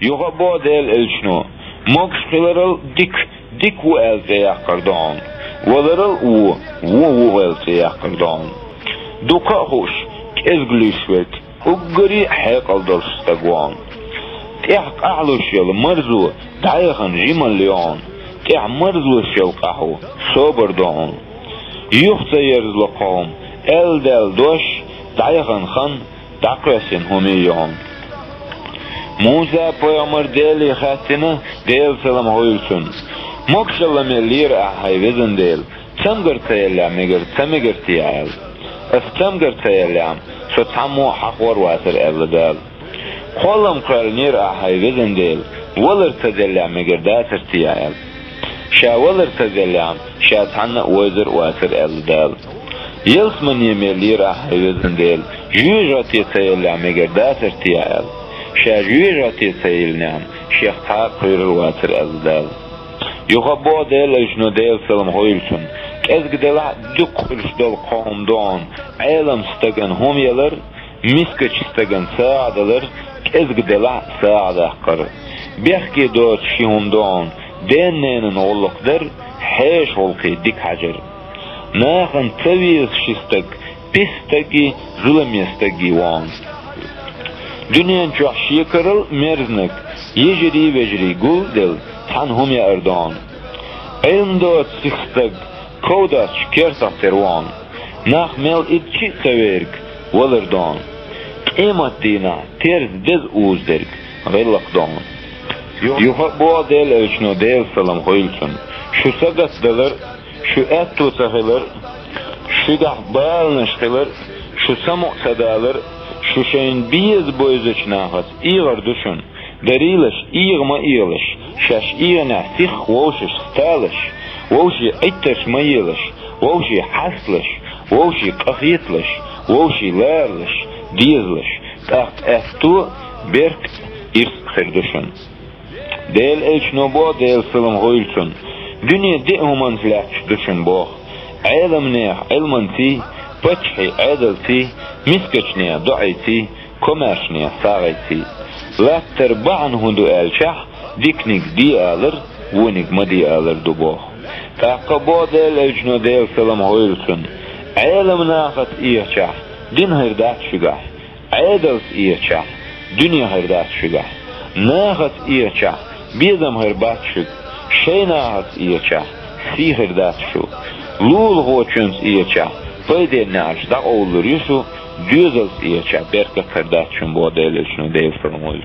Yuha bu del elçno. Mox khilaral dik u elze yakardon. Walaral u elze yakardon. Duka hoş ezglishwet. Uggari حيقل درستقوان تيحق أعلوش يل مرزو دعيخن جيمال ليون تيح مرزو شوقعو صبر دون يخت يرزلقهم دل دوش دعيخن خن دقرسين هميون موسى پیامبر دل خاتنه دل سلام هویلسون مکشلا ملیر احای وزن دل تمگر تیلام مگر تمگر تیال استمگر تیلام شو تمو حقور واسر الدال قلم قرنير احای وزن دل ولر تدلام مگر داتر تیال شا ولر تدلام شا تحنا وزر واسر الدال يلس من يملير احای وزن دل جوجاتي تیلام مگر داتر تیال شاجويراتي سيلنام شيخ قير الواتر أزدال يخبو ديل اجنو ديل سلام هويلسون كازق دلع دق رشدال قوم دون عالم ستغن هم يلر مسكش ستغن ساعدلر كازق دلع ساعد احقر بيحكي دوت شيهم دون دين نينن اولق در حيش هولقي ديك حجر ناخن تبيز شستق بستقي ظلم يستقي وان Dünyanın çoğuşu kırıl merznek, yecri vecri gul del, tanhum ya erdoğan. Elmdo sıxtag, kovdaç kertah tervan, nahmel itçi severk, valırdan. Qimat dina, terz dez uzderk, gıllakdan. Yuha bu del ölçno del salam hoylsun. Şu sagat deler, şu et tutsahılar, şu dahbal neşkiler, şu samuk sadalar, şu şeyin biz boyuzuç nahas, iğar düşün, derileş, iğma iğleş, şaş iğna sih vavşiş staleş, vavşi itteş mayıleş, vavşi hasleş, vavşi kahitleş, vavşi lerleş, dizleş, taht ehtu berk irs düşün. Del elçno bo del sılam hoylsun, dünya de human flakş düşün bo, alam ne ilman ti, فتحي عدلتي مسكشنيا دعيتي كماشنيا صاغيتي لا تربعن هندو الشح ديكنيك دي آلر ونيك مدي آلر دبوخ تاقبو ديل اجنو ديل سلام هويلسون عالم ناقت ايشح دين هردات شقح عدلت ايشح دنيا هردات شقح ناقت ايشح بيدم هربات شق شي ناقت ايشح سي هردات شو لول غوچنس ايشح Payde naş da olur yusu düzels iyice berka kardaşın bu adayla şunu değil falan oluyor.